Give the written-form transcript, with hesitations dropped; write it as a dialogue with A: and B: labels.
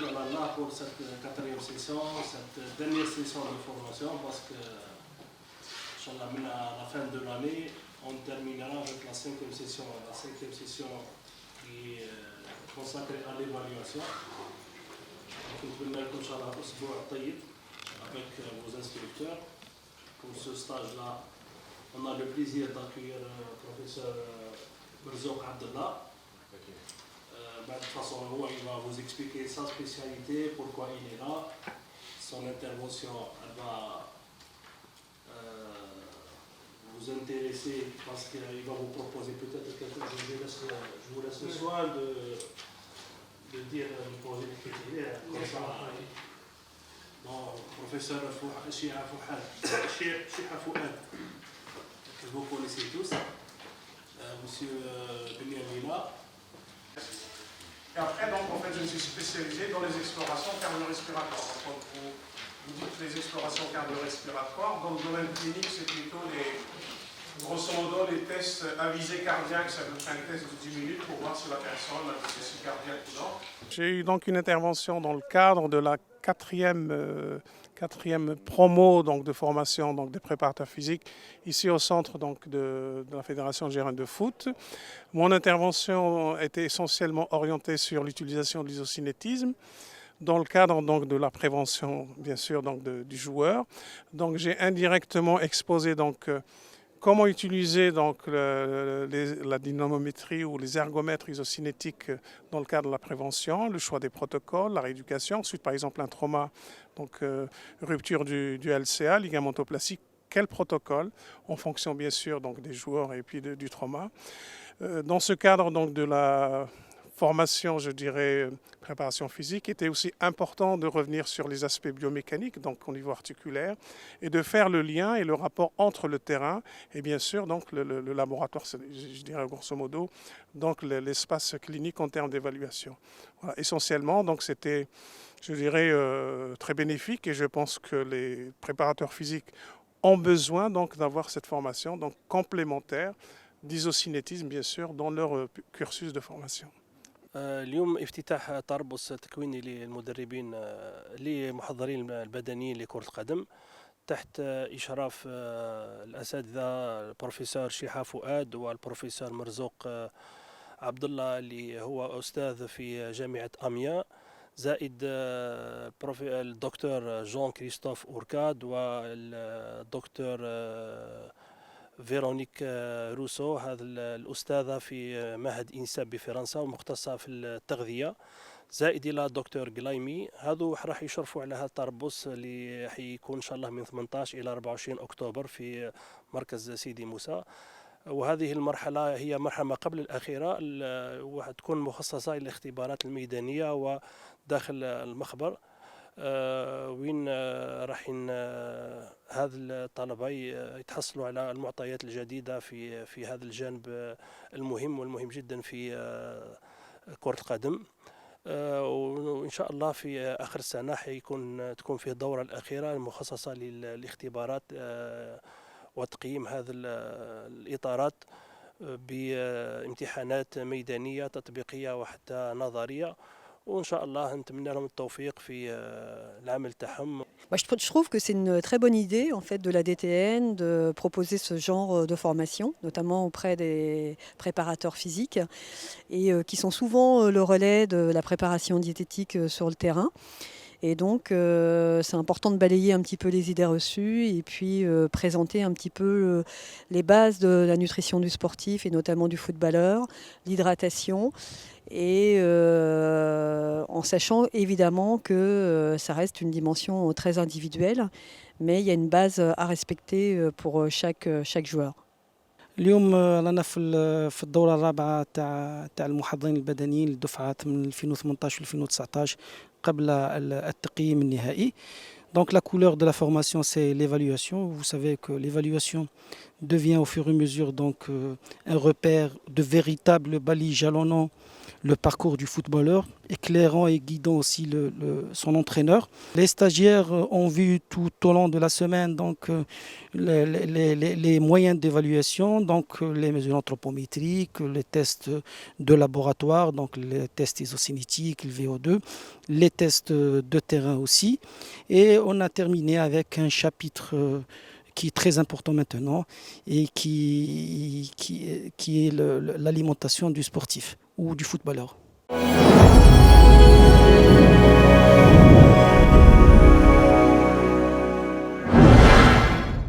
A: là pour cette quatrième session, cette dernière session de formation, parce que, Inch'Allah, à la fin de l'année, on terminera avec la cinquième session. La cinquième session qui est consacrée à l'évaluation. Donc, nous venons, Inch'Allah, avec vos instructeurs. Pour ce stage-là, on a le plaisir d'accueillir le professeur Merzouk Abdallah. De toute façon, il va vous expliquer sa spécialité, pourquoi il est là. Son intervention, elle va vous intéresser parce qu'il va vous proposer peut-être quelque chose. Je vous laisse le soin de dire, de poser des critères. Comme ça, bon, professeur Chiha Fouad, que vous connaissez tous, monsieur Benyamina.
B: Et après, donc, en fait, je me suis spécialisé dans les explorations cardio-respiratoires. Donc, vous dites les explorations cardio-respiratoires. Dans le domaine clinique, c'est plutôt grosso modo, les tests à visée cardiaque. Ça veut dire un test de 10 minutes pour voir si la personne a des soucis cardiaques ou non.
C: J'ai eu donc une intervention dans le cadre de la quatrième promo donc, de formation donc, des préparateurs physiques ici au centre donc, de la Fédération algérienne de foot. Mon intervention était essentiellement orientée sur l'utilisation de l'isocinétisme dans le cadre donc, de la prévention bien sûr donc, du joueur. Donc j'ai indirectement exposé donc, comment utiliser donc, la dynamométrie ou les ergomètres isocinétiques dans le cadre de la prévention, le choix des protocoles, la rééducation. Ensuite, par exemple, un trauma, donc rupture du LCA, ligamentoplastie, quel protocole en fonction bien sûr donc, des joueurs et puis du trauma. Dans ce cadre donc, de la formation, je dirais, préparation physique, était aussi important de revenir sur les aspects biomécaniques, donc au niveau articulaire, et de faire le lien et le rapport entre le terrain et bien sûr donc le laboratoire, je dirais grosso modo, donc l'espace clinique en termes d'évaluation. Voilà, essentiellement, donc c'était, je dirais, très bénéfique et je pense que les préparateurs physiques ont besoin donc d'avoir cette formation donc complémentaire d'isocinétisme bien sûr dans leur cursus de formation.
A: اليوم افتتاح تربص تكويني للمدربين لمحضرين البدنيين لكرة القدم تحت إشراف الأساتذة البروفيسور شيحة فؤاد والبروفيسور مرزوق عبد الله اللي هو أستاذ في جامعة أميا زائد الدكتور جون كريستوف أوركاد والدكتور فيرونيك روسو هذا الأستاذة في معهد إنساب بفرنسا ومختصة في التغذية زائد إلى دكتور قلايمي هذو راح يشرفوا على هذا التربص اللي حيكون إن شاء الله من 18 إلى 24 أكتوبر في مركز سيدي موسى وهذه المرحلة هي مرحلة ما قبل الأخيرة وتكون مخصصة للاختبارات الميدانية وداخل المخبر وين راح هذا الطلبة يتحصلوا على المعطيات الجديدة في هذا الجانب المهم والمهم جدا في كرة القدم وإن شاء الله في آخر السنة تكون فيه الدورة الأخيرة المخصصة للاختبارات وتقييم هذه الإطارات بامتحانات ميدانية تطبيقية وحتى نظرية وإن شاء الله نتمنى لهم التوفيق في العمل تاعهم.
D: Je trouve que c'est une très bonne idée en fait, de la DTN de proposer ce genre de formation, notamment auprès des préparateurs physiques, et qui sont souvent le relais de la préparation diététique sur le terrain. Et donc, c'est important de balayer un petit peu les idées reçues et puis présenter un petit peu les bases de la nutrition du sportif et notamment du footballeur, l'hydratation, et en sachant évidemment que ça reste une dimension très individuelle, mais il y a une base à respecter pour chaque joueur.
E: اليوم رانا في الدورة الرابعة تاع المحضرين البدنيين للدفعات من 2018 و 2019 قبل التقييم النهائي. Donc la couleur de la formation c'est l'évaluation. Vous savez que l'évaluation devient au fur et à mesure donc un repère de véritable balise jalonnant le parcours du footballeur, éclairant et guidant aussi son entraîneur. Les stagiaires ont vu tout au long de la semaine donc, les moyens d'évaluation, donc les mesures anthropométriques, les tests de laboratoire, donc les tests isocinétiques, le VO2, les tests de terrain aussi. Et on a terminé avec un chapitre qui est très important maintenant et qui est l'alimentation du sportif ou du footballeur.